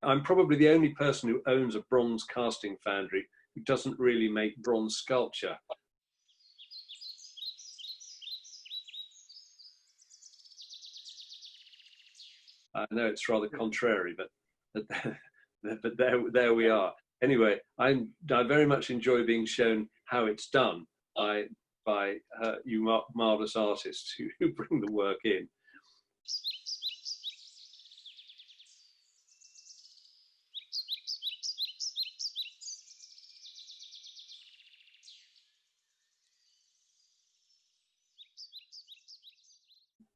I'm probably the only person who owns a bronze casting foundry who doesn't really make bronze sculpture. I know it's rather contrary, but there we are. Anyway, I very much enjoy being shown how it's done by you marvelous artists who bring the work in.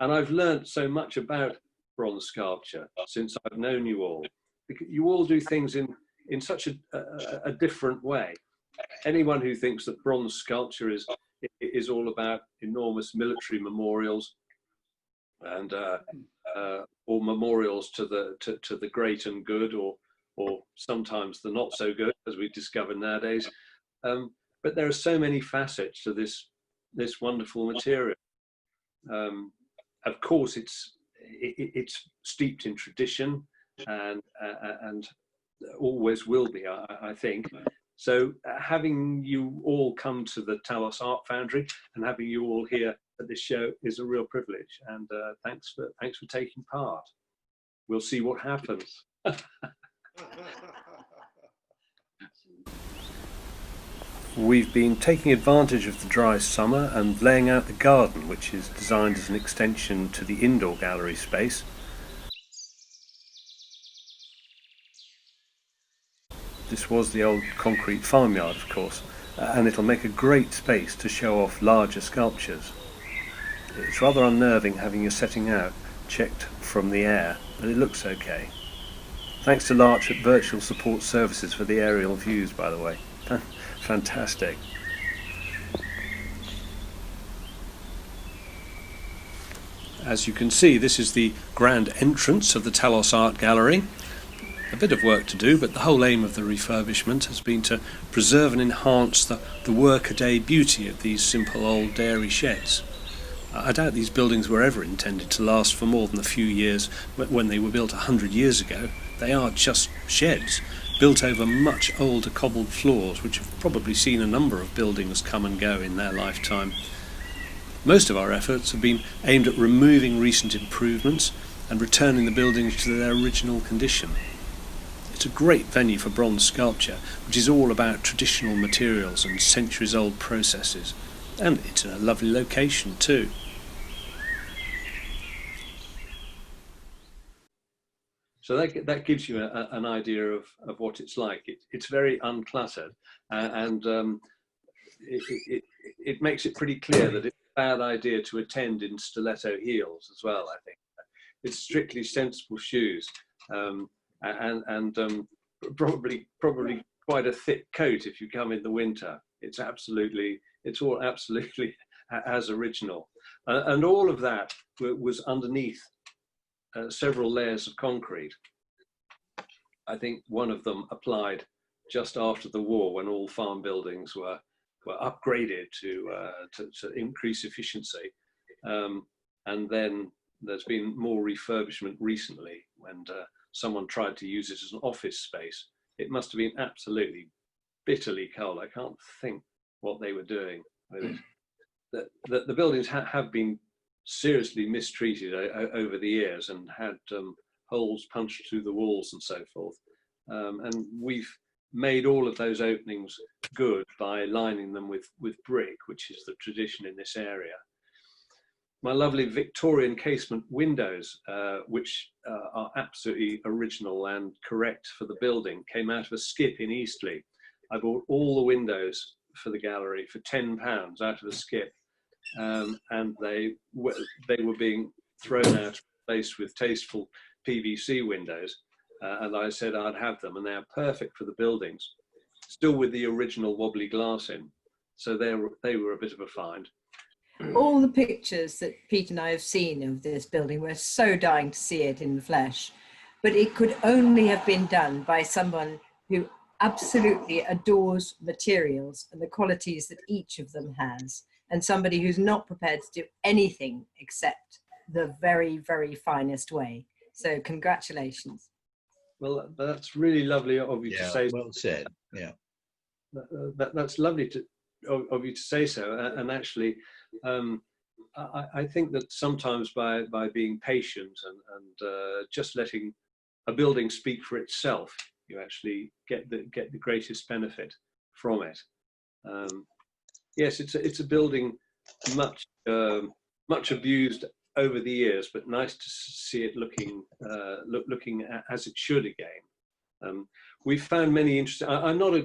And I've learned so much about bronze sculpture since I've known you all. Because you all do things in such a different way. Anyone who thinks that bronze sculpture is all about enormous military memorials and or memorials to the great and good, or sometimes the not so good, as we discover nowadays. But there are so many facets to this wonderful material. Of course, it's steeped in tradition and always will be, I think. So having you all come to the Talos Art Foundry and having you all here at this show is a real privilege. And thanks for taking part. We'll see what happens. We've been taking advantage of the dry summer and laying out the garden, which is designed as an extension to the indoor gallery space. This was the old concrete farmyard, of course, and it'll make a great space to show off larger sculptures. It's rather unnerving having your setting out checked from the air, but it looks okay. Thanks to Larch at Virtual Support Services for the aerial views, by the way. Fantastic. As you can see, this is the grand entrance of the Talos Art Gallery. A bit of work to do, but the whole aim of the refurbishment has been to preserve and enhance the workaday beauty of these simple old dairy sheds. I doubt these buildings were ever intended to last for more than a few years when they were built 100 years ago. They are just sheds, built over much older cobbled floors, which have probably seen a number of buildings come and go in their lifetime. Most of our efforts have been aimed at removing recent improvements and returning the buildings to their original condition. It's a great venue for bronze sculpture, which is all about traditional materials and centuries-old processes. And it's in a lovely location too. So that gives you an idea of what it's like. It's very uncluttered, and it makes it pretty clear that it's a bad idea to attend in stiletto heels as well, I think. It's strictly sensible shoes, and probably quite a thick coat if you come in the winter. It's all absolutely as original. And all of that was underneath several layers of concrete. I think one of them applied just after the war, when all farm buildings were upgraded to increase efficiency. And then there's been more refurbishment recently when someone tried to use it as an office space. It must have been absolutely bitterly cold. I can't think what they were doing with it. The buildings have been seriously mistreated over the years and had holes punched through the walls and so forth. And we've made all of those openings good by lining them with brick, which is the tradition in this area. My lovely Victorian casement windows, which are absolutely original and correct for the building, came out of a skip in Eastleigh. I bought all the windows for the gallery for £10 out of a skip. And they were being thrown out, replaced with tasteful PVC windows, and I said I'd have them, and they are perfect for the buildings, still with the original wobbly glass in. So they were a bit of a find. All the pictures that Pete and I have seen of this building, we're so dying to see it in the flesh, but it could only have been done by someone who absolutely adores materials and the qualities that each of them has, and somebody who's not prepared to do anything except the very, very finest way. So congratulations. Well, that's really lovely of you to say. Well said. Yeah. That's lovely of you to say so. And actually, I think that sometimes by being patient and just letting a building speak for itself, you actually get the greatest benefit from it. Yes, it's a building much abused over the years, but nice to see it looking as it should again. We've found many interesting. I'm not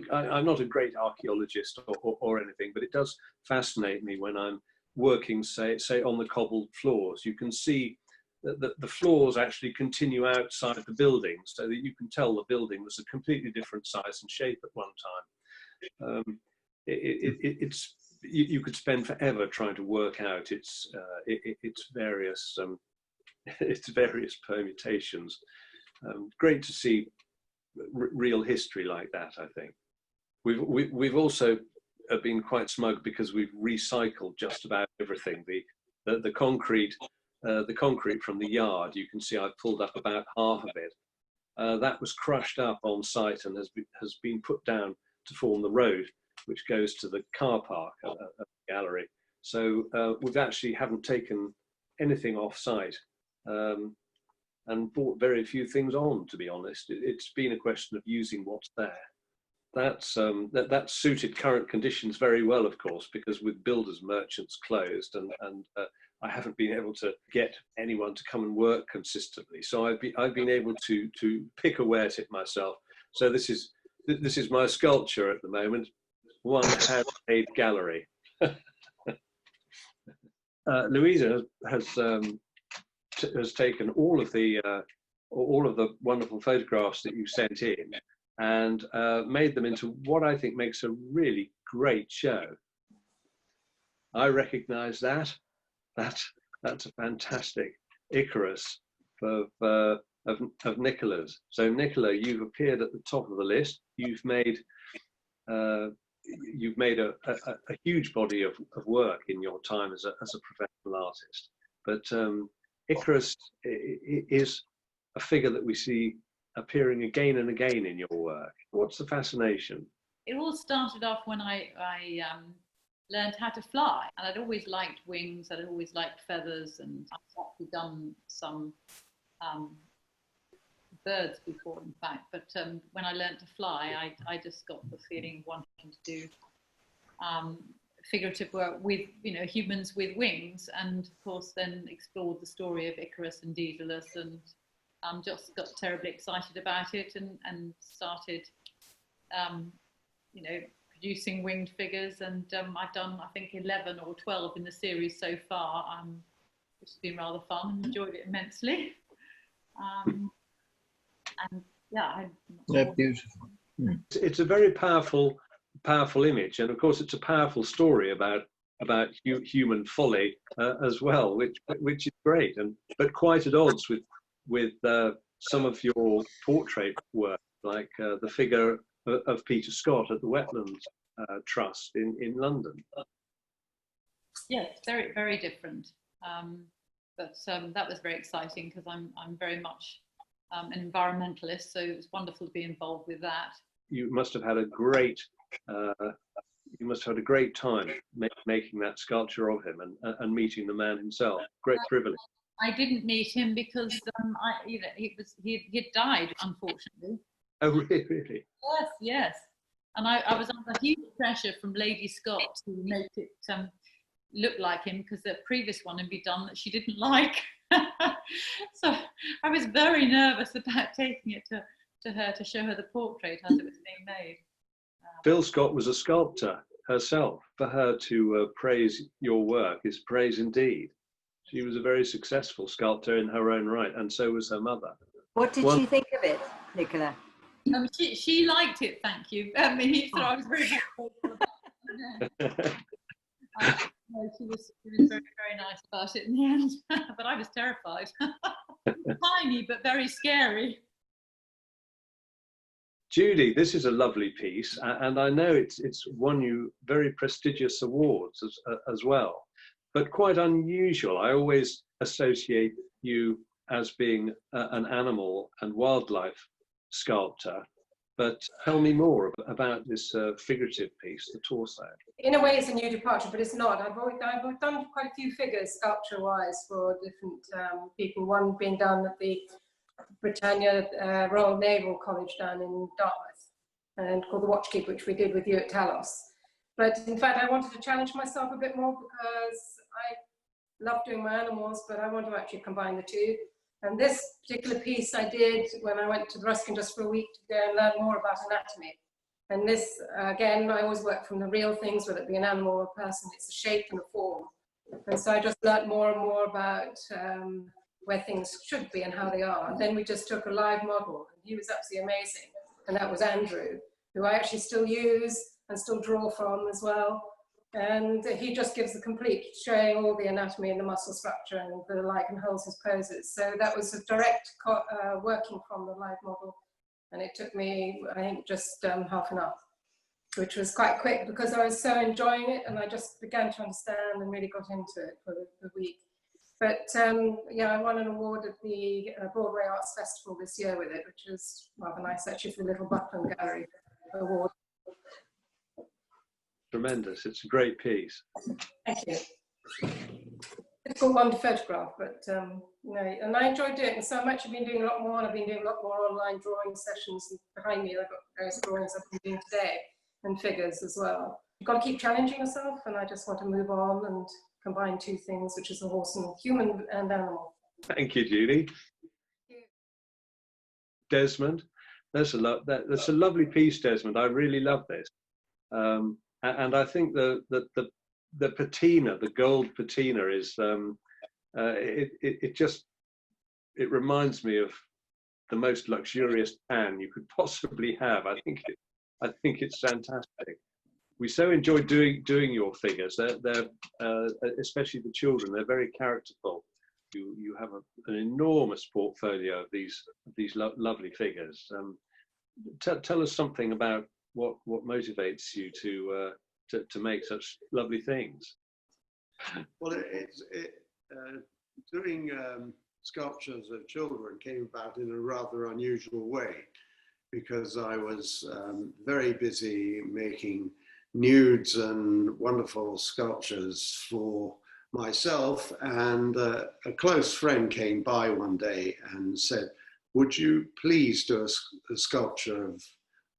a great archaeologist or anything, but it does fascinate me when I'm working, say on the cobbled floors. You can see that the floors actually continue outside the building, so that you can tell the building was a completely different size and shape at one time. You could spend forever trying to work out its various permutations. Great to see real history like that. I think we've also been quite smug because we've recycled just about everything. The concrete from the yard, you can see I've pulled up about half of it. That was crushed up on site and has been put down to form the road which goes to the car park at the gallery. So we've actually haven't taken anything off site and bought very few things on, to be honest. It's been a question of using what's there. That suited current conditions very well, of course, because with builders merchants closed and I haven't been able to get anyone to come and work consistently. So I've been able to pick away at it myself. So this is my sculpture at the moment, one handmade gallery. Louisa has taken all of the wonderful photographs that you sent in and made them into what I think makes a really great show. I recognise that. That's a fantastic Icarus of Nicola's. So Nicola, you've appeared at the top of the list. You've made a huge body of work in your time as a professional artist. But Icarus is a figure that we see appearing again and again in your work. What's the fascination? It all started off when I learned how to fly, and I'd always liked wings, I'd always liked feathers, and I've actually done some birds before, in fact, but when I learned to fly, I just got the feeling of wanting to do figurative work with, humans with wings, and of course then explored the story of Icarus and Daedalus, and just got terribly excited about it and started, producing winged figures, and I've done, I think, 11 or 12 in the series so far, which has been rather fun and enjoyed it immensely. And yeah, they're beautiful. It's a very powerful image, and of course it's a powerful story about human folly as well, which is great, but quite at odds with some of your portrait work, like the figure of Peter Scott at the Wetlands Trust in London. Yes, very, very different. But that was very exciting because I'm very much an environmentalist, so it was wonderful to be involved with that. You must have had a great time making that sculpture of him and meeting the man himself. Great privilege. I didn't meet him because he died, unfortunately. Oh, really? Yes. And I was under huge pressure from Lady Scott to make it look like him, because the previous one had been done that she didn't like. So I was very nervous about taking it to her to show her the portrait as it was being made. Phil Scott was a sculptor herself. For her to praise your work is praise indeed. She was a very successful sculptor in her own right, and so was her mother. What did she think of it, Nicola? She liked it, thank you. I was very grateful about it. She was very, very nice about it in the end, but I was terrified. Tiny, but very scary. Judy, this is a lovely piece, and I know it's won you very prestigious awards as well, but quite unusual. I always associate you as being an animal and wildlife sculptor, but tell me more about this figurative piece, the torso. In a way, it's a new departure, but it's not. I've done quite a few figures, sculpture-wise, for different people. One being done at the Britannia Royal Naval College down in Dartmouth, and called The Watchkeeper, which we did with you at Talos. But in fact, I wanted to challenge myself a bit more because I love doing my animals, but I want to actually combine the two. And this particular piece I did when I went to the Ruskin just for a week to go and learn more about anatomy. And this, again, I always work from the real things, whether it be an animal or a person, it's a shape and a form. And so I just learned more and more about where things should be and how they are. And then we just took a live model, and he was absolutely amazing. And that was Andrew, who I actually still use and still draw from as well. And he just gives the complete, showing all the anatomy and the muscle structure and the like, and holds his poses. So that was a direct working from the live model. And it took me, I think, just half an hour, which was quite quick because I was so enjoying it, and I just began to understand and really got into it for the week. But yeah, I won an award at the Broadway Arts Festival this year with it, which was rather nice actually, for the Little Buckland Gallery award. Tremendous, it's a great piece. Thank you. Difficult one to photograph, but you know, and I enjoy doing it. So I'm actually been doing a lot more, and I've been doing a lot more online drawing sessions. And behind me, I've got various drawings I've been doing today, and figures as well. You've got to keep challenging yourself, and I just want to move on and combine two things, which is a horse and human and animal. Thank you, Judy. Desmond, that's a lovely piece, Desmond. I really love this, and I think the patina, the gold patina, is it reminds me of the most luxurious tan you could possibly have. I think it's fantastic. We so enjoy doing your figures. They're especially the children. They're very characterful. You have an enormous portfolio of these lovely figures. Tell us something about what motivates you to make such lovely things. Well, doing sculptures of children came about in a rather unusual way, because I was very busy making nudes and wonderful sculptures for myself, and a close friend came by one day and said, would you please do a sculpture of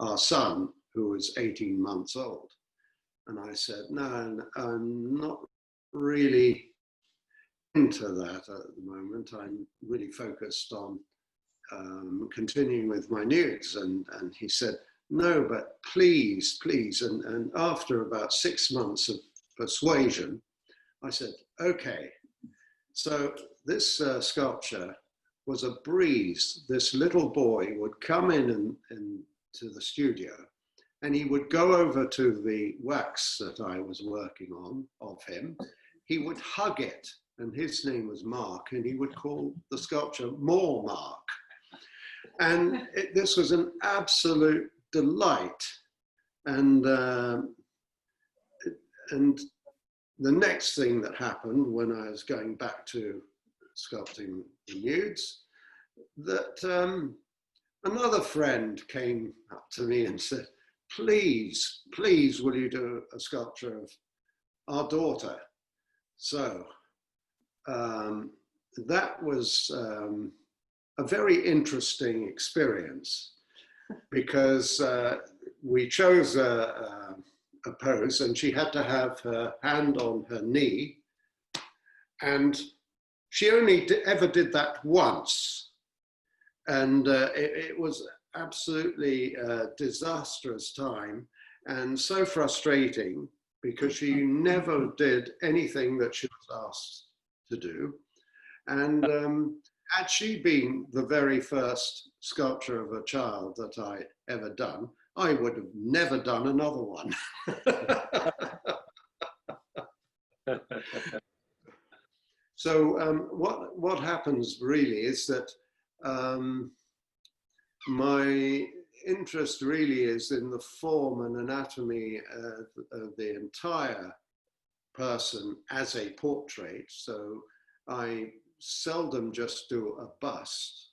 our son, who was 18 months old? And I said, no, I'm not really into that at the moment. I'm really focused on continuing with my nudes. And he said, no, but please, please. And after about 6 months of persuasion, I said, okay. So this sculpture was a breeze. This little boy would come in to the studio, and he would go over to the wax that I was working on of him. He would hug it, and his name was Mark, and he would call the sculpture More Mark. And this was an absolute delight. And the next thing that happened when I was going back to sculpting the nudes, that another friend came up to me and said, please, please, will you do a sculpture of our daughter? So that was a very interesting experience, because we chose a pose, and she had to have her hand on her knee, and she only ever did that once, and it was absolutely a disastrous time, and so frustrating, because she never did anything that she was asked to do. And had she been the very first sculpture of a child that I ever done, I would have never done another one. So what happens really is that my interest really is in the form and anatomy of the entire person as a portrait. So I seldom just do a bust,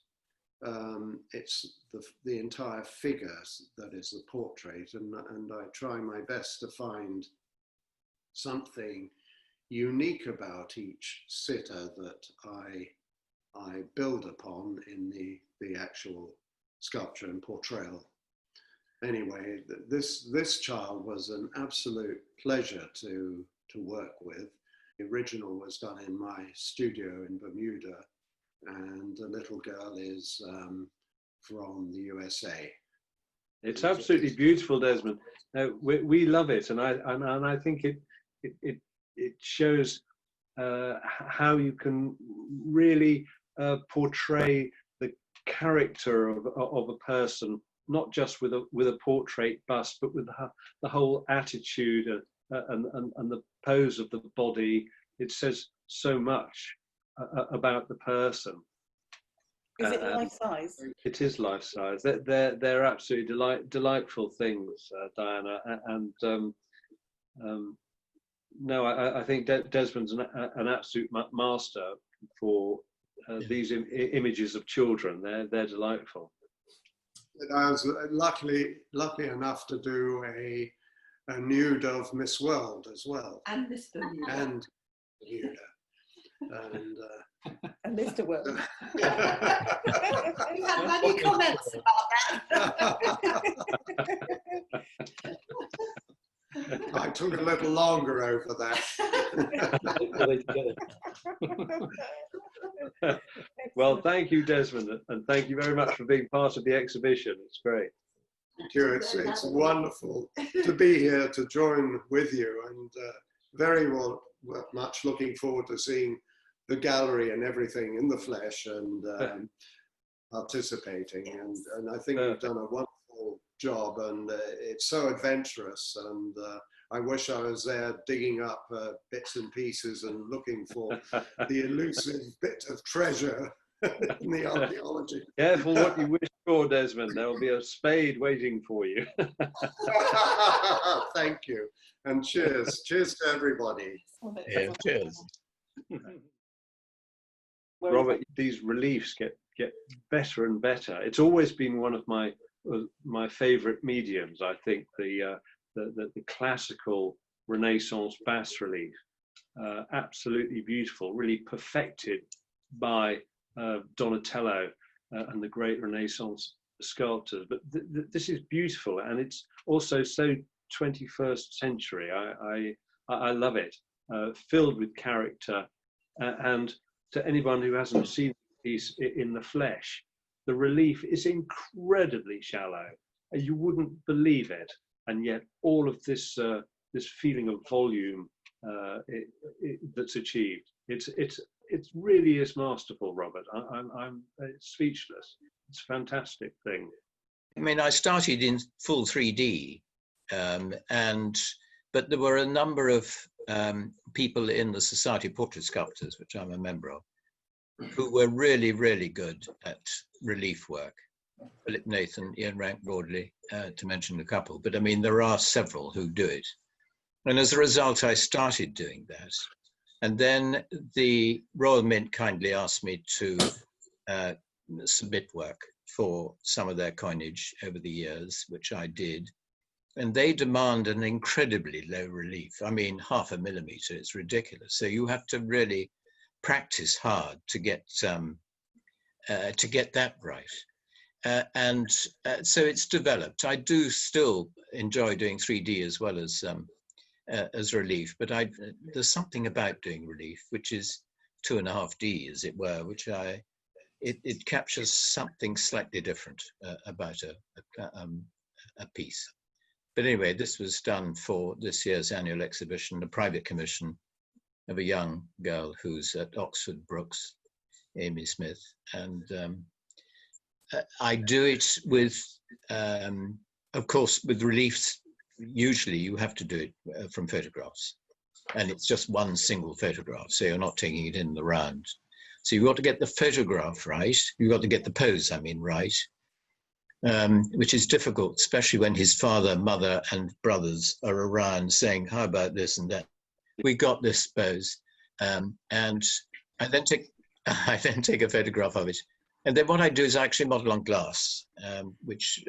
it's the entire figure that is the portrait, and I try my best to find something unique about each sitter that I build upon in the actual sculpture and portrayal. Anyway, this child was an absolute pleasure to work with. The original was done in my studio in Bermuda, and the little girl is from the USA. It's absolutely beautiful, Desmond. We love it, and I think it shows how you can really portray the character of a person, not just with a portrait bust, but with the whole attitude and the pose of the body. It says so much about the person. Is it life size? It is life size. They're absolutely delightful things, Diana. And no, I think Desmond's an absolute master for these images of children. They're delightful. And I was lucky enough to do a nude of Miss World as well. And Mr. Bermuda. And Bermuda. And Mr. World. We had many comments about that. I took a little longer over that. Well, thank you, Desmond, and thank you very much for being part of the exhibition. It's great. Thank you. It's wonderful to be here to join with you, and very much looking forward to seeing the gallery and everything in the flesh and participating. And I think you've done a wonderful job, and it's so adventurous, and I wish I was there digging up bits and pieces and looking for the elusive bit of treasure in the archaeology. Careful what you wish for, Desmond. There will be a spade waiting for you. Thank you, and cheers. Cheers to everybody. Yeah, cheers. Robert, these reliefs get better and better. It's always been one of my favourite mediums. I think the classical Renaissance bas relief, absolutely beautiful, really perfected by Donatello and the great Renaissance sculptors. But this is beautiful, and it's also so 21st century. I love it, filled with character, and to anyone who hasn't seen the piece in the flesh, the relief is incredibly shallow. You wouldn't believe it, and yet all of this feeling of volume that's achieved. It really is masterful, Robert. I'm speechless. It's a fantastic thing. I mean, I started in full 3D, but there were a number of people in the Society of Portrait Sculptors, which I'm a member of, who were really, really good at relief work. Philip Nathan, Ian Rank Broadley, to mention a couple. But I mean, there are several who do it. And as a result, I started doing that. And then the Royal Mint kindly asked me to submit work for some of their coinage over the years, which I did. And they demand an incredibly low relief. I mean, 0.5 millimeter, it's ridiculous. So you have to really practice hard to get that right. So it's developed. I do still enjoy doing 3D as well as relief, but there's something about doing relief, which is 2.5D, as it were, which it captures something slightly different about a piece. But anyway, this was done for this year's annual exhibition, a private commission of a young girl who's at Oxford Brookes, Amy Smith, and I do it with, of course, with reliefs. Usually you have to do it from photographs, and it's just one single photograph, so you're not taking it in the round. So you've got to get the photograph right, you've got to get the pose, right, which is difficult, especially when his father, mother, and brothers are around saying, how about this and that? We got this pose, and I then take a photograph of it, And then what I do is I actually model on glass, which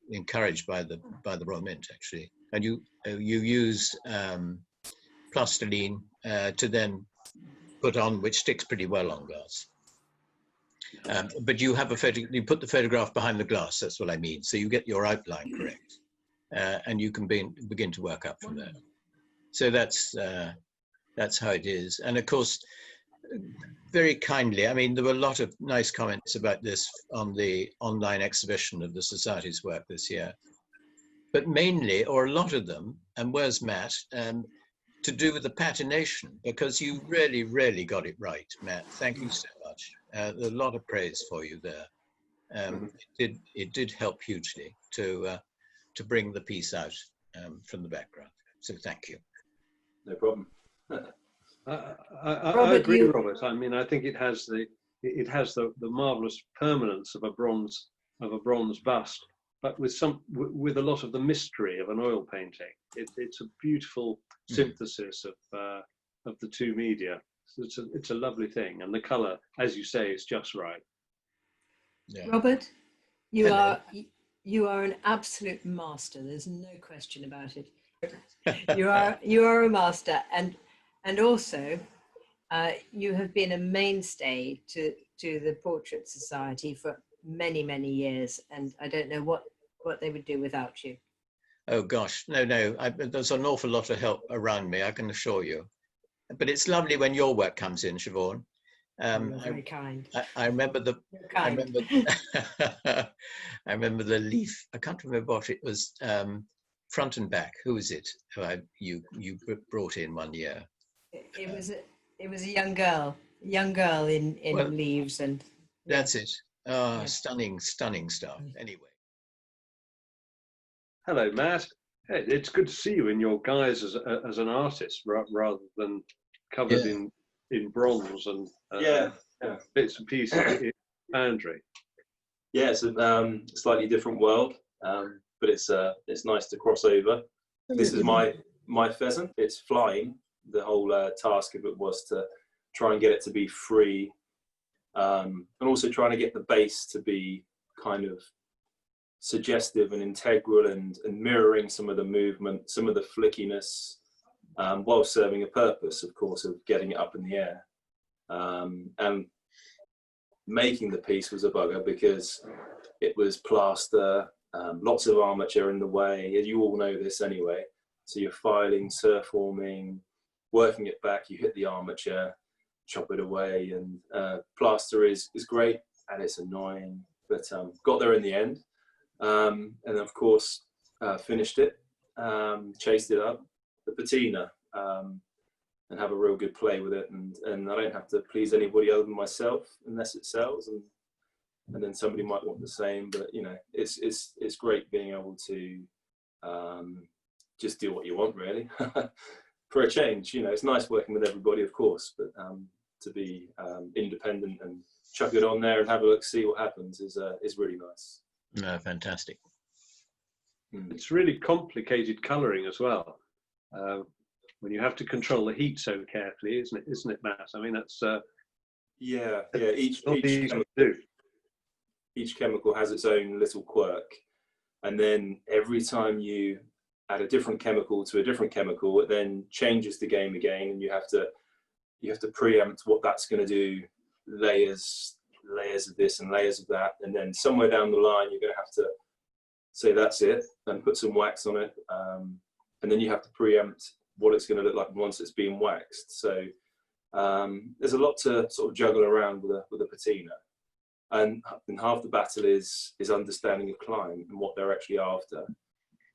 encouraged by the Royal Mint actually. And you use plastiline to then put on, which sticks pretty well on glass. But you have you put the photograph behind the glass. That's what I mean. So you get your outline correct, and you can begin to work up from there. So that's how it is. And of course, very kindly, I mean, there were a lot of nice comments about this on the online exhibition of the Society's work this year, but mainly, or a lot of them, and where's Matt, to do with the patination, because you really, really got it right, Matt. Thank you so much. A lot of praise for you there. It did help hugely to bring the piece out from the background. So thank you. No problem. I agree, Robert. I mean, I think it has the marvelous permanence of a bronze bust, but with a lot of the mystery of an oil painting. It's a beautiful synthesis of the two media. So it's a lovely thing, and the colour, as you say, is just right. Yeah. Robert, you are an absolute master. There's no question about it. You are a master, and also you have been a mainstay to the Portrait Society for many, many years, and I don't know what they would do without you. Oh gosh, no, there's an awful lot of help around me, I can assure you. But it's lovely when your work comes in, Siobhan. You're very kind. I remember the. You're kind. I remember the leaf. I can't remember what it was. Front and back. Who was it? Who you brought in one year? It was a young girl in leaves, and that's it. Oh, yeah. Stunning stuff. Anyway. Hello, Matt. Hey, it's good to see you in your guise as an artist rather than covered in bronze and bits and pieces in foundry. Yeah, it's a slightly different world, but it's nice to cross over. This is my pheasant. It's flying. The whole task of it was to try and get it to be free, and also trying to get the base to be kind of suggestive and integral and mirroring some of the movement, some of the flickiness, while serving a purpose, of course, of getting it up in the air. And making the piece was a bugger because it was plaster, lots of armature in the way. You all know this anyway. So you're filing, surf-forming, working it back, you hit the armature, chop it away, and plaster is great and it's annoying, but got there in the end. And of course, finished it, chased it up, the patina, and have a real good play with it. And I don't have to please anybody other than myself unless it sells. And then somebody might want the same, but you know, it's great being able to just do what you want, really. For a change, you know, it's nice working with everybody, of course, but to be independent and chuck it on there and have a look, see what happens is really nice. No, fantastic. It's really complicated colouring as well. When you have to control the heat so carefully, isn't it, Matt? I mean, that's yeah. Each chemical has its own little quirk, and then every time you add a different chemical to a different chemical, it then changes the game again, and you have to preempt what that's going to do. Layers of this and layers of that, and then somewhere down the line you're going to have to say that's it and put some wax on it, and then you have to preempt what it's going to look like once it's been waxed. So there's a lot to sort of juggle around with a patina, and half the battle is understanding a client and what they're actually after,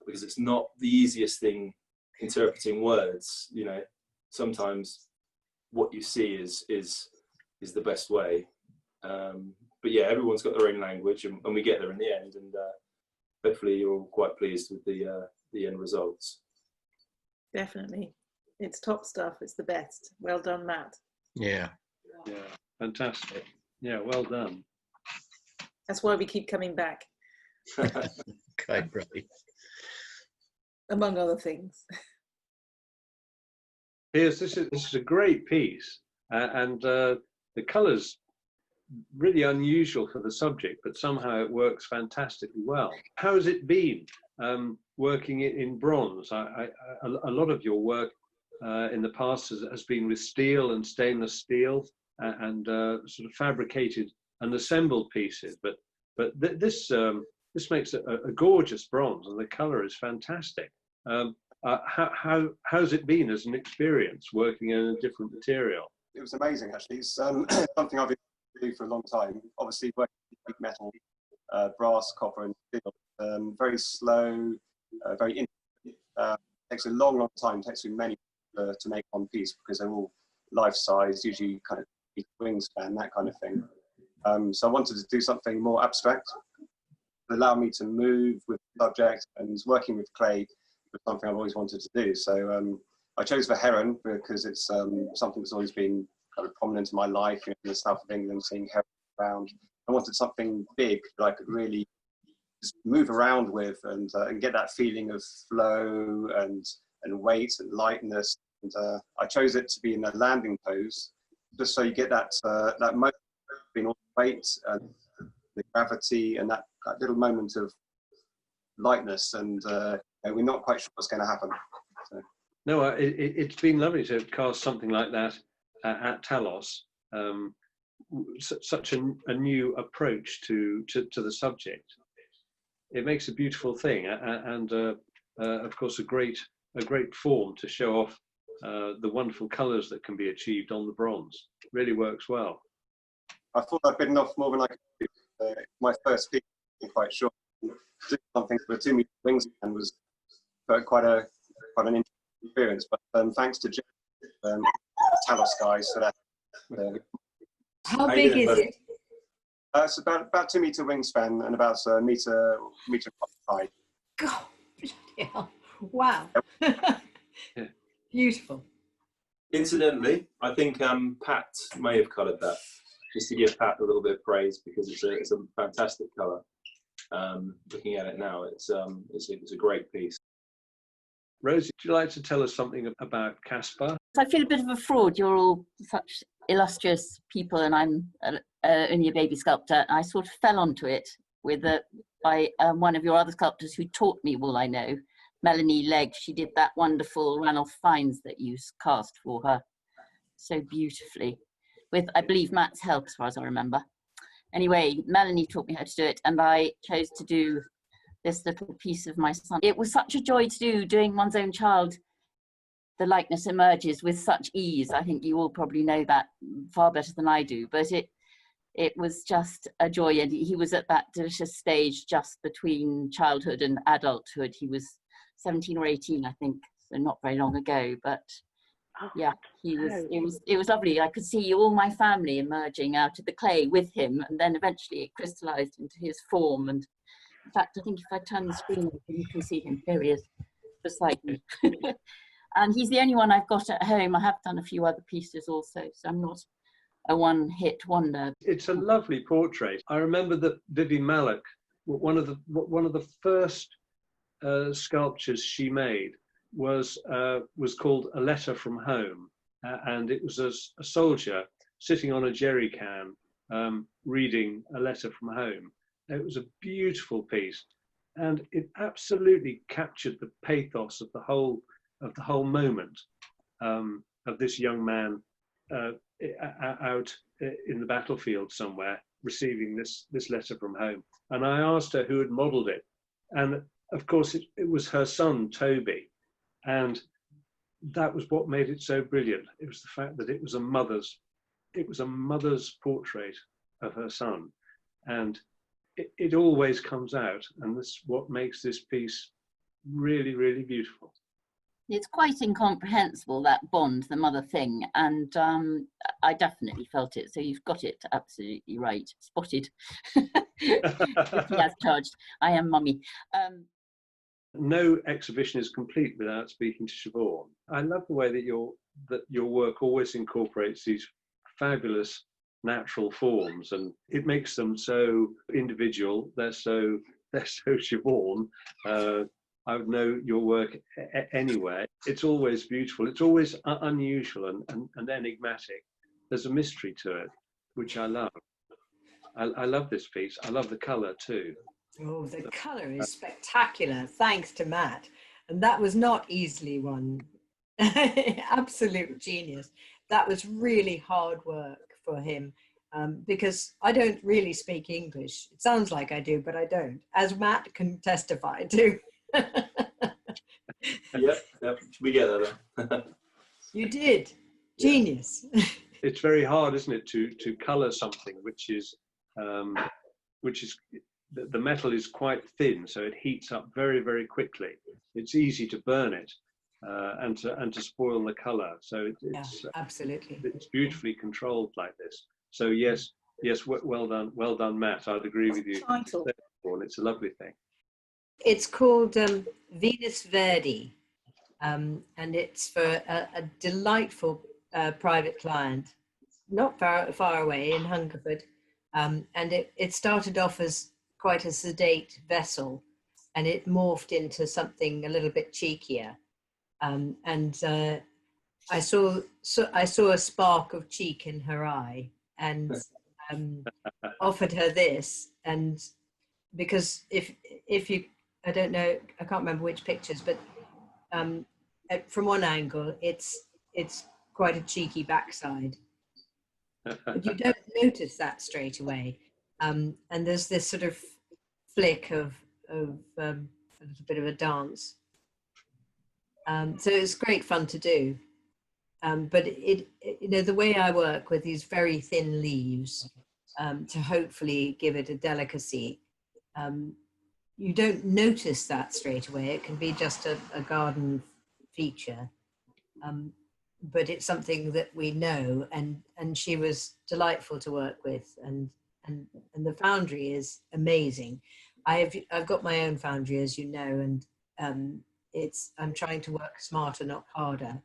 because it's not the easiest thing interpreting words. You know, sometimes what you see is the best way. But yeah, everyone's got their own language, and we get there in the end, and hopefully you're all quite pleased with the end results. Definitely. It's top stuff. It's the best. Well done, Matt. Yeah. Yeah, fantastic. Yeah, well done. That's why we keep coming back, Quite right. among other things. Piers, this is a great piece, and the colours really unusual for the subject, but somehow it works fantastically well. How has it been working in bronze? A lot of your work in the past has been with steel and stainless steel and sort of fabricated and assembled pieces, but this makes a gorgeous bronze, and the colour is fantastic. How's it been as an experience working in a different material? It was amazing, actually. It's something I've been doing for a long time. Obviously, working with metal, brass, copper, and steel. Very slow, very intricate. Takes a long, long time. Takes me many to make one piece because they're all life-size, usually kind of wingspan, that kind of thing. So I wanted to do something more abstract, allow me to move with the subject, and working with clay was something I've always wanted to do. So I chose the heron because it's something that's always been kind of prominent in my life, in the south of England, seeing herons around. I wanted something big that I could really just move around with and get that feeling of flow and weight and lightness. And I chose it to be in a landing pose, just so you get that moment being all the weight and the gravity and that little moment of lightness, and we're not quite sure what's going to happen. So. No, it's been lovely to cast something like that at Talos. Such a new approach to the subject. It makes a beautiful thing, and of course a great form to show off the wonderful colours that can be achieved on the bronze. Really works well. I thought I'd bitten off more than I could do. My first piece, I'm quite sure, doing something for a 2 metre wingspan was quite an interesting experience. But thanks to Talos guys for that. How big is it? It's about 2 metre wingspan and about a metre high. God, bloody hell. Wow. Yeah. Beautiful. Incidentally, I think Pat may have coloured that, just to give Pat a little bit of praise, because it's a fantastic colour. Looking at it now, it's a great piece. Rosie, would you like to tell us something about Caspar? I feel a bit of a fraud. You're all such illustrious people, and I'm only a baby sculptor. I sort of fell onto it by one of your other sculptors who taught me all I know, Melanie Legg. She did that wonderful Ranulph Fiennes that you cast for her so beautifully, with, I believe, Matt's help, as far as I remember. Anyway, Melanie taught me how to do it, and I chose to do this little piece of my son. It was such a joy to do, doing one's own child. The likeness emerges with such ease. I think you all probably know that far better than I do, but it was just a joy, and he was at that delicious stage just between childhood and adulthood. He was 17 or 18, I think, so not very long ago, but yeah, it was lovely. I could see all my family emerging out of the clay with him, and then eventually it crystallized into his form. And in fact, I think if I turn the screen, you can see him. Here he is beside me. And he's the only one I've got at home. I have done a few other pieces also, so I'm not a one-hit wonder. It's a lovely portrait. I remember that Vivi Malloch, one of the first sculptures she made was called A Letter from Home, and it was a soldier sitting on a jerry can reading a letter from home. It was a beautiful piece, and it absolutely captured the pathos of the whole moment of this young man out in the battlefield somewhere receiving this letter from home. And I asked her who had modelled it, and of course it was her son Toby, and that was what made it so brilliant. It was the fact that it was a mother's portrait of her son, and it always comes out, and that's what makes this piece really, really beautiful. It's quite incomprehensible, that bond, the mother thing, and I definitely felt it. So you've got it absolutely right, spotted. He has charged. I am mummy. No exhibition is complete without speaking to Sioban. I love the way that your work always incorporates these fabulous natural forms, and it makes them so individual. They're so Sioban. I would know your work anywhere. It's always beautiful. It's always unusual and enigmatic. There's a mystery to it, which I love. I love this piece. I love the colour too. Oh, the colour is spectacular, thanks to Matt. And that was not easily won. Absolute genius. That was really hard work for him, because I don't really speak English. It sounds like I do, but I don't, as Matt can testify to. Yep, we get that. You did. Genius. It's very hard, isn't it, to colour something which is the metal is quite thin, so it heats up very, very quickly. It's easy to burn it and to spoil the colour. So it's absolutely. It's beautifully controlled like this. So yes, well done, Matt. I'd agree with you. Title. It's a lovely thing. It's called Venus Verdi, and it's for a delightful private client, not far away in Hungerford. And it started off as quite a sedate vessel, and it morphed into something a little bit cheekier. I saw a spark of cheek in her eye, and offered her this. And because if you, I don't know, I can't remember which pictures, but from one angle, it's quite a cheeky backside. But you don't notice that straight away. And there's this sort of flick of a little bit of a dance. So it's great fun to do. But you know, the way I work with these very thin leaves to hopefully give it a delicacy, you don't notice that straight away. It can be just a garden feature. But it's something that we know, and she was delightful to work with, and the foundry is amazing. I've got my own foundry, as you know, and I'm trying to work smarter, not harder.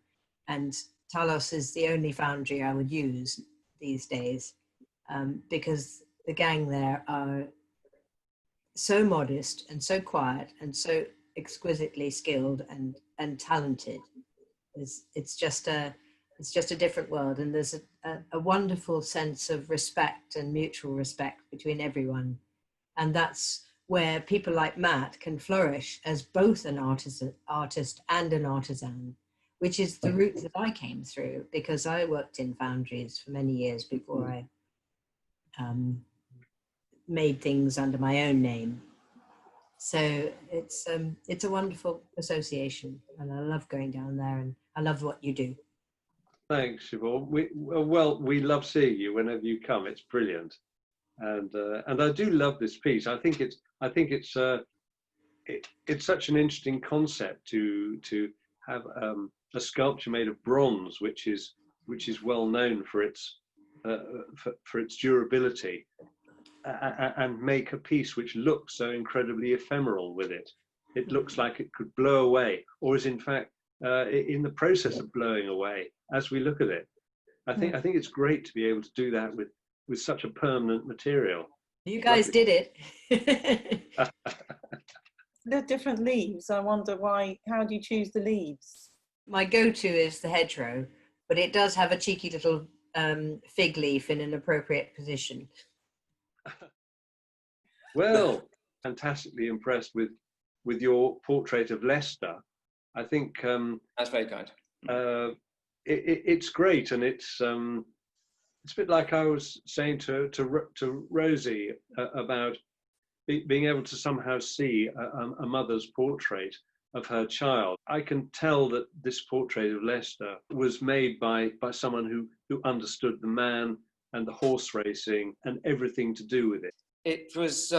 And Talos is the only foundry I would use these days, because the gang there are so modest and so quiet and so exquisitely skilled and talented. It's just a different world, and there's a wonderful sense of respect and mutual respect between everyone, and that's where people like Matt can flourish as both an artist and an artisan, which is the route that I came through, because I worked in foundries for many years before I made things under my own name. So it's a wonderful association, and I love going down there, and I love what you do. Thanks, Siobhan. We love seeing you whenever you come. It's brilliant, and I do love this piece. I think it's such an interesting concept to have a sculpture made of bronze, which is well known for its durability, and make a piece which looks so incredibly ephemeral with it. It looks like it could blow away, or is in fact in the process of blowing away as we look at it. I think it's great to be able to do that with such a permanent material. You guys did it. The different leaves, I wonder why, how do you choose the leaves? My go-to is the hedgerow, but it does have a cheeky little fig leaf in an appropriate position. Well, fantastically impressed with your portrait of Leicester. I think that's very kind. It's great, and it's a bit like I was saying to Rosie about being able to somehow see a mother's portrait of her child. I can tell that this portrait of Leicester was made by someone who understood the man and the horse racing and everything to do with it. It was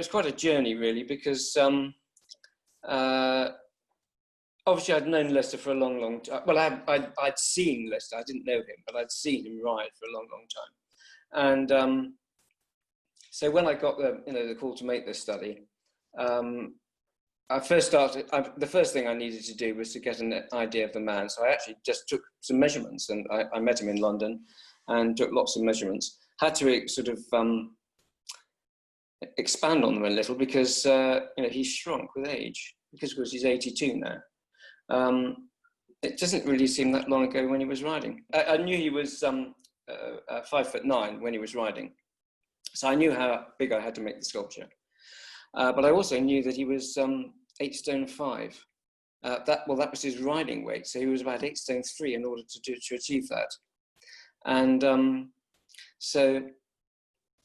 quite a journey, really, because obviously I'd known Leicester for a long, long time. Well, I'd seen Leicester. I didn't know him, but I'd seen him ride for a long, long time. And so when I got the call to make this study, I first started. The first thing I needed to do was to get an idea of the man. So I actually just took some measurements, and I met him in London, and took lots of measurements. Had to sort of expand on them a little because he's shrunk with age, because he's 82 now. It doesn't really seem that long ago when he was riding. I knew he was 5'9" when he was riding, So I knew how big I had to make the sculpture. But I also knew that he was 8 stone 5. That was his riding weight. So he was about 8 stone 3 in order to achieve that. And so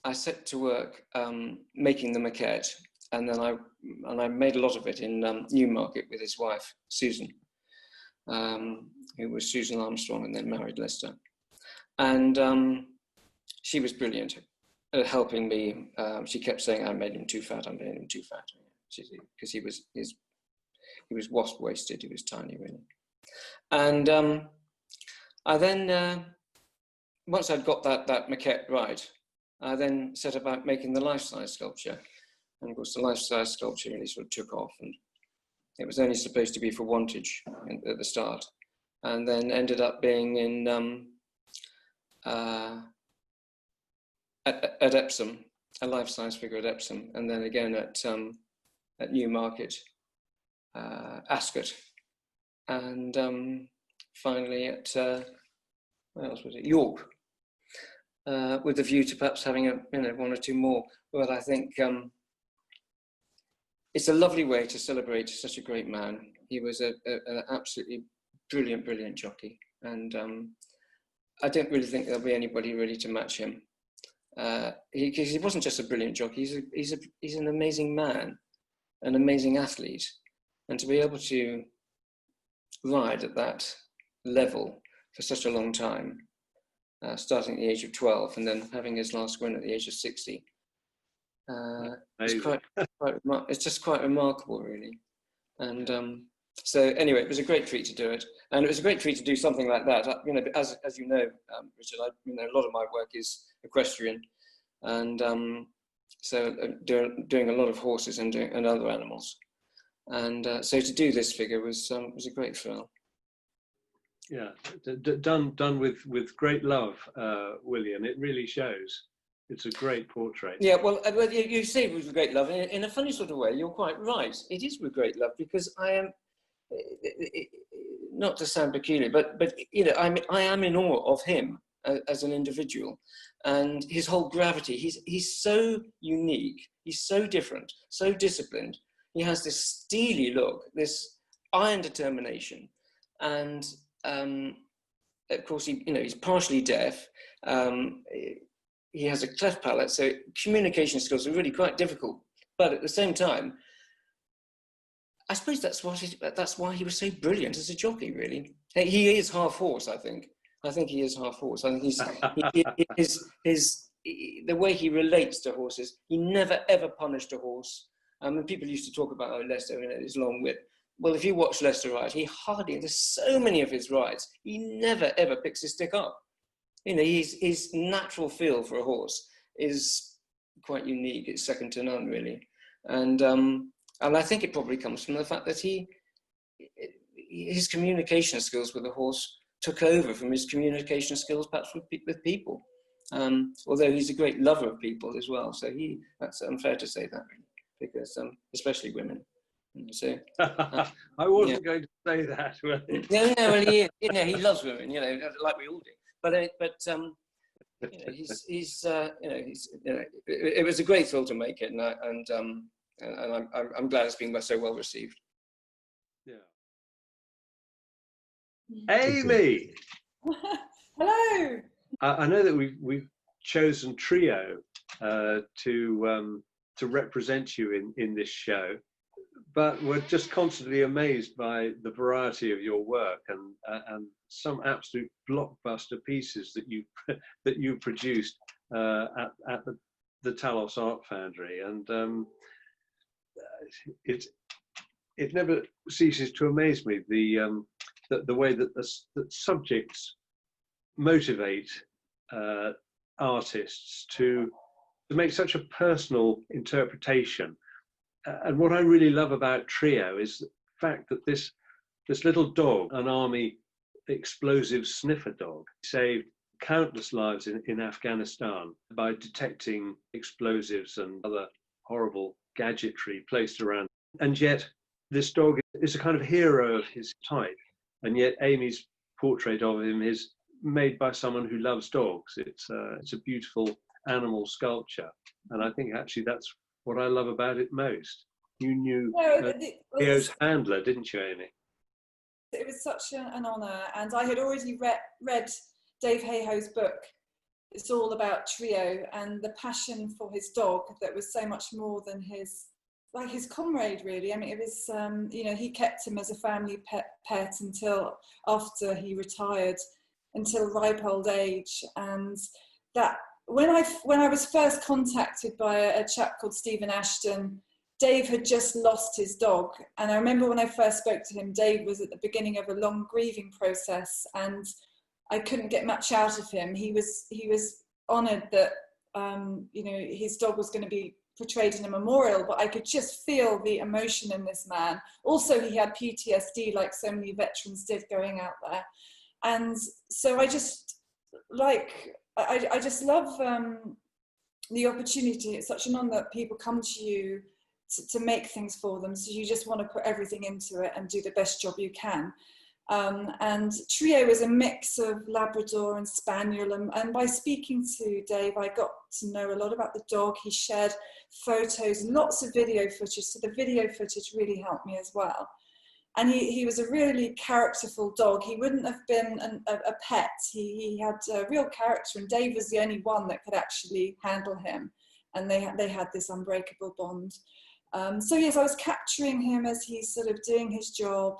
I set to work making the maquette, and then I made a lot of it in Newmarket with his wife, Susan, who was Susan Armstrong and then married Lester. And she was brilliant at helping me. She kept saying, I made him too fat, I made him too fat. Because he was wasp-waisted, he was tiny, really. And I then, once I'd got that maquette right, I then set about making the life-size sculpture. And of course, the life-size sculpture really sort of took off, and it was only supposed to be for Wantage at the start, and then ended up being in at Epsom, a life-size figure at Epsom, and then again at Newmarket, Ascot, and finally at where else was it? York, with a view to perhaps having one or two more. But I think it's a lovely way to celebrate such a great man. He was an absolutely brilliant jockey, and I don't really think there'll be anybody really to match him. He wasn't just a brilliant jockey. He's an amazing man, an amazing athlete, and to be able to ride at that level for such a long time, starting at the age of 12 and then having his last win at the age of 60. It's just quite remarkable, really. And so anyway, it was a great treat to do it, and it was a great treat to do something like that. As you know, Richard, a lot of my work is equestrian, and so doing a lot of horses and other animals, and so to do this figure was a great thrill. Yeah, done with great love, William. It really shows. It's a great portrait. Yeah, well, you say it was with great love. In a funny sort of way, you're quite right. It is with great love, because I am, not to sound peculiar, but I am in awe of him as an individual, and his whole gravity. He's so unique. He's so different, so disciplined. He has this steely look, this iron determination, and of course, he's partially deaf. He has a cleft palate, so communication skills are really quite difficult. But at the same time, I suppose that's why he was so brilliant as a jockey. Really, he is half horse. I think he is half horse. I think the way he relates to horses. He never ever punished a horse. And people used to talk about Lester, his long whip. Well, if you watch Lester ride, there's so many of his rides, he never ever picks his stick up. His natural feel for a horse is quite unique. It's second to none, really. And I think it probably comes from the fact that his communication skills with the horse took over from his communication skills perhaps with people. Although he's a great lover of people as well. So that's unfair to say that, really, because especially women. So I wasn't going to say that. No, well, he loves women, like we all do. But it was a great thrill to make it, and I'm glad it's been so well received. Yeah. Amy. Hello. I know that we've chosen Treo to represent you in this show, but we're just constantly amazed by the variety of your work and some absolute blockbuster pieces that you produced at the Talos Art Foundry, and it never ceases to amaze me the way that that subjects motivate artists to make such a personal interpretation. And what I really love about Treo is the fact that this little dog, an army explosive sniffer dog, saved countless lives in Afghanistan by detecting explosives and other horrible gadgetry placed around. And yet this dog is a kind of hero of his type. And yet Amy's portrait of him is made by someone who loves dogs. It's a beautiful animal sculpture. And I think actually that's what I love about it most. You knew Treo's handler, didn't you, Amy? It was such an honour, and I had already read Dave Hayhoe's book. It's all about Treo and the passion for his dog that was so much more than his comrade, really. I mean, it was, you know, he kept him as a family pet until after he retired, until ripe old age. And that when I was first contacted by a chap called Stephen Ashton, Dave had just lost his dog. And I remember when I first spoke to him, Dave was at the beginning of a long grieving process, and I couldn't get much out of him. He was honoured that you know, his dog was going to be portrayed in a memorial, but I could just feel the emotion in this man. Also, he had PTSD, like so many veterans did going out there. And so I just love the opportunity. It's such an honour that people come to you to make things for them. So you just want to put everything into it and do the best job you can. And Treo is a mix of Labrador and Spaniel, and by speaking to Dave, I got to know a lot about the dog. He shared photos, lots of video footage, so the video footage really helped me as well. And he was a really characterful dog. He wouldn't have been a pet. He had a real character, and Dave was the only one that could actually handle him, and they had this unbreakable bond. So yes, I was capturing him as he's sort of doing his job.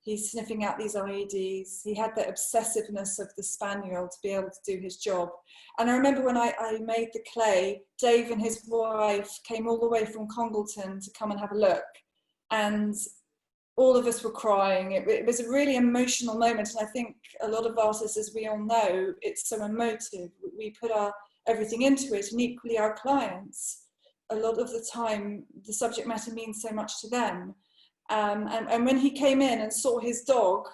He's sniffing out these IEDs. He had that obsessiveness of the spaniel to be able to do his job. And I remember when I made the clay, Dave and his wife came all the way from Congleton to come and have a look. And all of us were crying. It was a really emotional moment. And I think a lot of artists, as we all know, it's so emotive. We put everything into it, and equally our clients. A lot of the time, the subject matter means so much to them. And when he came in and saw his dog,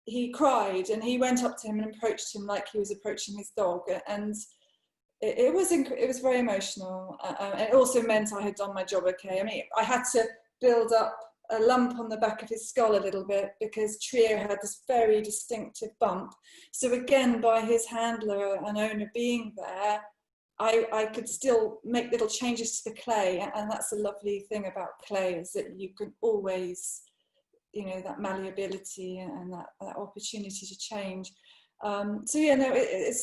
he cried, and he went up to him and approached him like he was approaching his dog. And it was very emotional. And it also meant I had done my job okay. I mean, I had to build up a lump on the back of his skull a little bit because Treo had this very distinctive bump. So again, by his handler and owner being there, I could still make little changes to the clay, and that's a lovely thing about clay, is that you can always, you know, that malleability and that opportunity to change. So yeah, no, it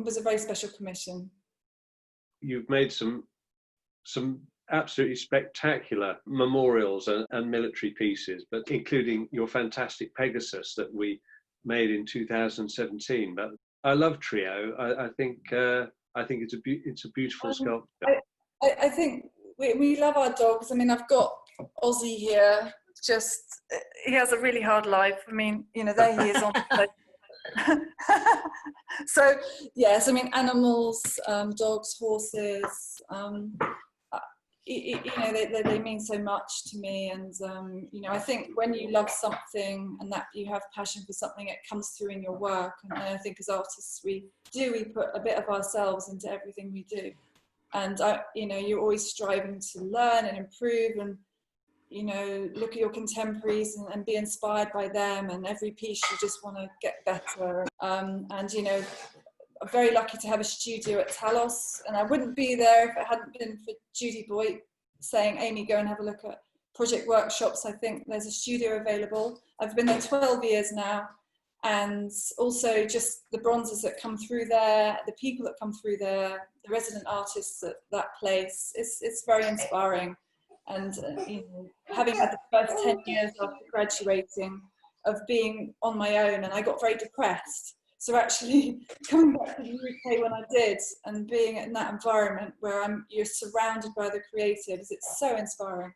was a very special commission. You've made some absolutely spectacular memorials and military pieces, but including your fantastic Pegasus that we made in 2017. But I love Treo. I think it's a beautiful sculpture. I think we love our dogs. I mean, I've got Ozzy here. He has a really hard life. I mean, you know, there he is on the So yes, I mean, animals, dogs, horses. You know, they mean so much to me. And you know, I think when you love something and that you have passion for something, it comes through in your work. And I think as artists, we put a bit of ourselves into everything we do. And you know, you're always striving to learn and improve, and you know, look at your contemporaries and be inspired by them. And every piece you just want to get better. And you know, I'm very lucky to have a studio at Talos, and I wouldn't be there if it hadn't been for Judy Boyt saying, Amy, go and have a look at project workshops. I think there's a studio available. I've been there 12 years now, and also just the bronzes that come through there, the people that come through there, the resident artists at that place. It's very inspiring. And you know, having had the first 10 years after graduating of being on my own, and I got very depressed. So actually coming back to the UK when I did, and being in that environment where you're surrounded by the creatives, it's so inspiring.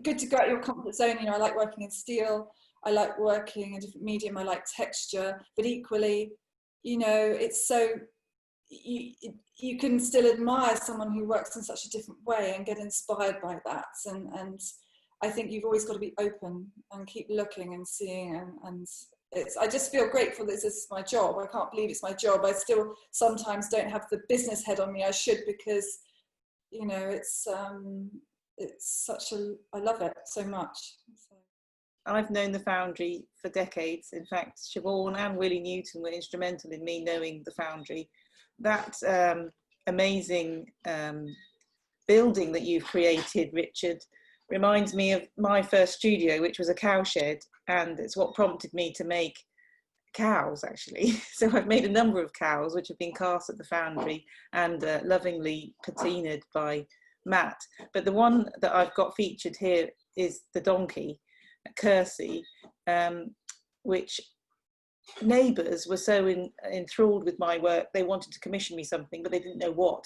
Good to go out your comfort zone. You know, I like working in steel, I like working in a different medium, I like texture, but equally, you know, it's so, you can still admire someone who works in such a different way and get inspired by that. And I think you've always got to be open and keep looking and seeing, and I just feel grateful that this is my job. I can't believe it's my job. I still sometimes don't have the business head on me. I should, because, you know, it's such I love it so much. So. I've known the Foundry for decades. In fact, Siobhan and Willie Newton were instrumental in me knowing the Foundry. that amazing building that you've created, Richard, reminds me of my first studio, which was a cowshed, and it's what prompted me to make cows, actually. So I've made a number of cows which have been cast at the foundry and lovingly patinaed by Matt. But the one that I've got featured here is the donkey, Kersey, which neighbours were so enthralled with my work, they wanted to commission me something, but they didn't know what.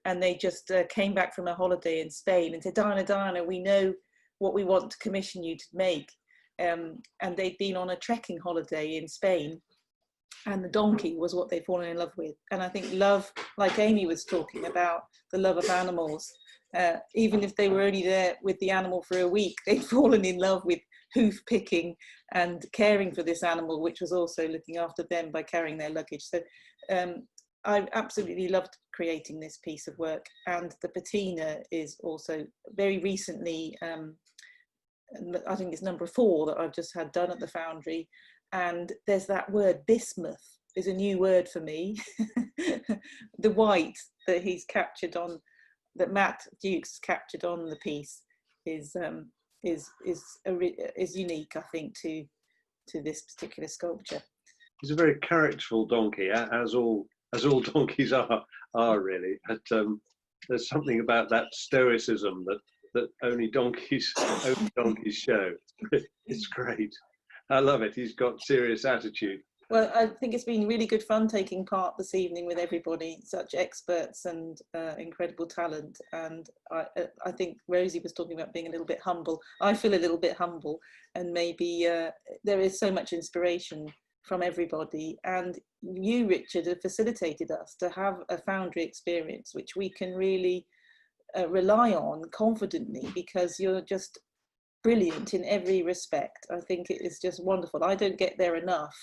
And they just came back from a holiday in Spain and said, Diana, we know what we want to commission you to make. And they'd been on a trekking holiday in Spain, and the donkey was what they'd fallen in love with. And I think love, like Amy was talking about, the love of animals, even if they were only there with the animal for a week, they'd fallen in love with hoof picking and caring for this animal, which was also looking after them by carrying their luggage. So I absolutely loved creating this piece of work. And the patina is also very recently, I think it's number 4 that I've just had done at the foundry. And there's that word bismuth is a new word for me. The white that he's captured on, that Matt Dukes captured on the piece is unique, I think, to this particular sculpture. He's a very characterful donkey, as all donkeys are really. But there's something about that stoicism that only donkeys show. It's great. I love it. He's got serious attitude. Well, I think it's been really good fun taking part this evening with everybody, such experts and incredible talent. And I think Rosie was talking about being a little bit humble. I feel a little bit humble, and maybe there is so much inspiration from everybody. And you, Richard, have facilitated us to have a foundry experience, which we can really rely on confidently, because you're just brilliant in every respect. I think it is just wonderful. I don't get there enough.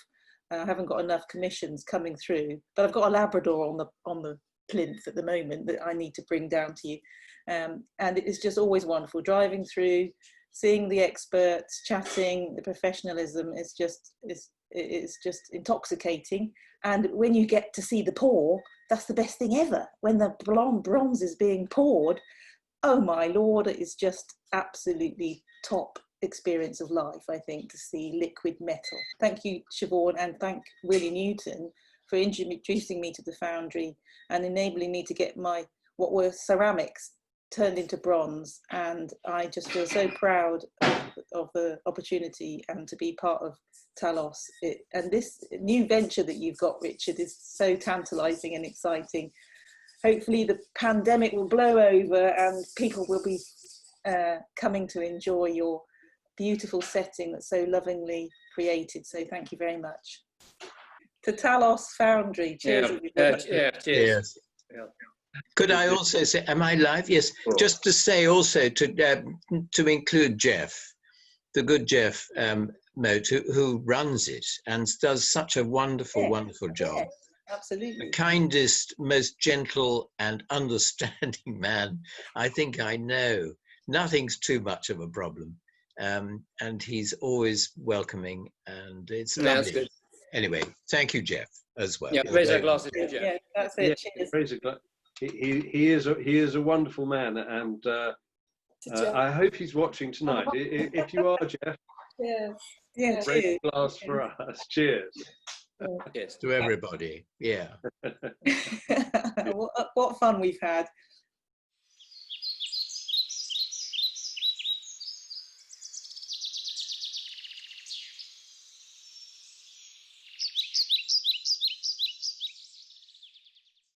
I haven't got enough commissions coming through, but I've got a Labrador on the plinth at the moment that I need to bring down to you. And it is just always wonderful driving through, seeing the experts, chatting. The professionalism is just intoxicating. And when you get to see the pour, that's the best thing ever. When the bronze is being poured, oh my Lord, it is just absolutely top experience of life, I think, to see liquid metal. Thank you, Siobhan, and thank Willie Newton for introducing me to the foundry and enabling me to get my, what were ceramics, turned into bronze. And I just feel so proud of the opportunity and to be part of Talos. And this new venture that you've got, Richard, is so tantalising and exciting. Hopefully the pandemic will blow over and people will be coming to enjoy your beautiful setting that's so lovingly created. So thank you very much. To Talos Foundry, cheers. Cheers. Yeah. Could I also say, am I live? Yes, just to say also to include Jeff, the good Jeff Moat, who runs it and does such a wonderful, wonderful job. Yeah, absolutely. The kindest, most gentle and understanding man I think I know. Nothing's too much of a problem. And he's always welcoming, and it's lovely. That's good. Anyway, thank you, Jeff, as well. Yeah, raise our glasses to Jeff. Yeah, that's it. Yeah, cheers. He is a wonderful man, and I hope he's watching tonight. If you are, Jeff, yeah, raise cheers. a glass for us. Cheers. Yes, to everybody. Yeah. What fun we've had.